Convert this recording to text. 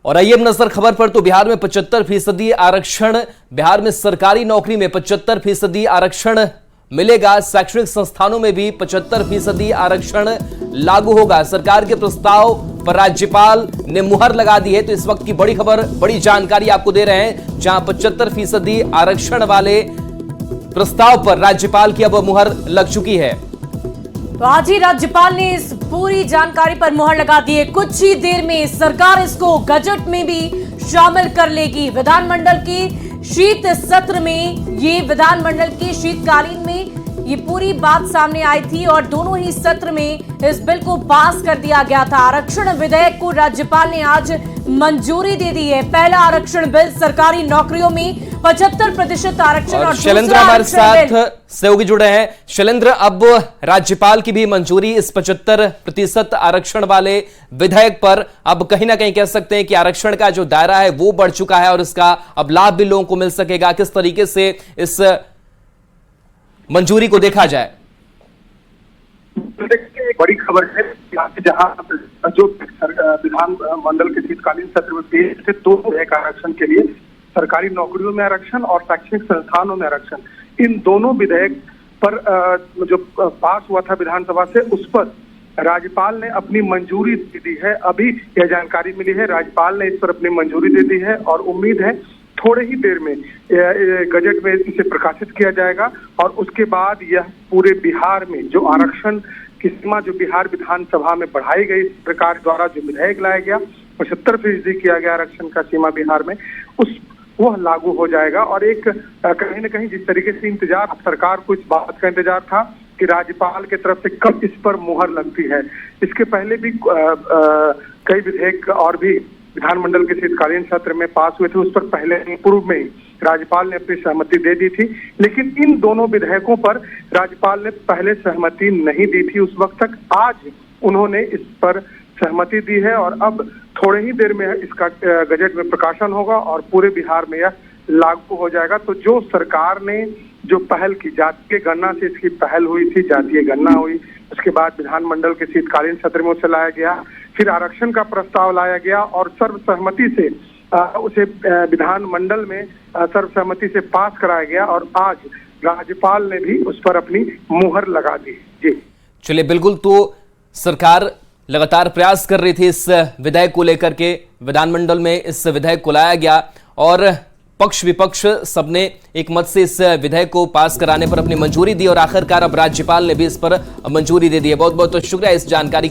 और आइए अब नजर खबर पर। तो बिहार में 75% आरक्षण, बिहार में सरकारी नौकरी में 75% आरक्षण मिलेगा। शैक्षणिक संस्थानों में भी 75% आरक्षण लागू होगा। सरकार के प्रस्ताव पर राज्यपाल ने मुहर लगा दी है। तो इस वक्त की बड़ी खबर, बड़ी जानकारी आपको दे रहे हैं, जहां 75% आरक्षण वाले प्रस्ताव पर राज्यपाल की अब मुहर लग चुकी है। तो आज ही राज्यपाल ने इस पूरी जानकारी पर मुहर लगा दी है। कुछ ही देर में सरकार इसको गजट में भी शामिल कर लेगी। विधानमंडल की शीत सत्र में, ये विधानमंडल के शीतकालीन में ये पूरी बात सामने आई थी और दोनों ही सत्र में इस बिल को पास कर दिया गया था। आरक्षण विधेयक को राज्यपाल ने आज मंजूरी दे दी है। पहला आरक्षण बिल सरकारी नौकरियों में 75% आरक्षण और शैलेंद्र हमारे साथ सहयोगी जुड़े हैं। शैलेंद्र, अब राज्यपाल की भी मंजूरी इस 75% आरक्षण वाले विधेयक पर। अब कहीं ना कहीं कह सकते हैं कि आरक्षण का जो दायरा है वो बढ़ चुका है और इसका अब लाभ भी लोगों को मिल सकेगा। किस तरीके से इस मंजूरी को देखा जाए? एक बड़ी खबर है जहां जो विधानमंडल के शीतकालीन सत्र में पेश थे, दोनों एक आरक्षण के लिए सरकारी नौकरियों में आरक्षण और शैक्षणिक संस्थानों में आरक्षण, इन दोनों विधेयक पर जो पास हुआ था विधानसभा से, उस पर राज्यपाल ने अपनी मंजूरी दे दी है। अभी यह जानकारी मिली है, राज्यपाल ने इस पर अपनी मंजूरी दे दी है और उम्मीद है थोड़े ही देर में गजट में इसे प्रकाशित किया जाएगा। और उसके बाद यह पूरे बिहार में जो आरक्षण की सीमा जो बिहार विधानसभा में बढ़ाई गई, सरकार द्वारा जो विधेयक लाया गया, 75% किया गया आरक्षण का सीमा बिहार में, वह लागू हो जाएगा। और एक कहीं न कहीं जिस तरीके से इंतजार, सरकार को इस बात का इंतजार था कि राज्यपाल की तरफ से कब इस पर मुहर लगती है। इसके पहले भी कई विधेयक और भी विधानमंडल के शीतकालीन सत्र में पास हुए थे, उस पर पहले पूर्व में ही राज्यपाल ने अपनी सहमति दे दी थी। लेकिन इन दोनों विधेयकों पर राज्यपाल ने पहले सहमति नहीं दी थी उस वक्त तक। आज उन्होंने इस पर सहमति दी है और अब थोड़े ही देर में इसका गजट में प्रकाशन होगा और पूरे बिहार में यह लागू हो जाएगा। तो जो सरकार ने जो पहल की, जातीय गणना से इसकी पहल हुई थी, जातीय गणना हुई, उसके बाद विधानमंडल के शीतकालीन सत्र में उसे लाया गया, फिर आरक्षण का प्रस्ताव लाया गया और सर्वसहमति से उसे विधानमंडल में सर्वसहमति से पास कराया गया और आज राज्यपाल ने भी उस पर अपनी मुहर लगा दी। जी चलिए, बिल्कुल। तो सरकार लगातार प्रयास कर रही थी इस विधेयक को लेकर के, विधानमंडल में इस विधेयक को लाया गया और पक्ष विपक्ष सबने एक मत से इस विधेयक को पास कराने पर अपनी मंजूरी दी और आखिरकार अब राज्यपाल ने भी इस पर मंजूरी दे दी है। बहुत बहुत शुक्रिया इस जानकारी के लिए।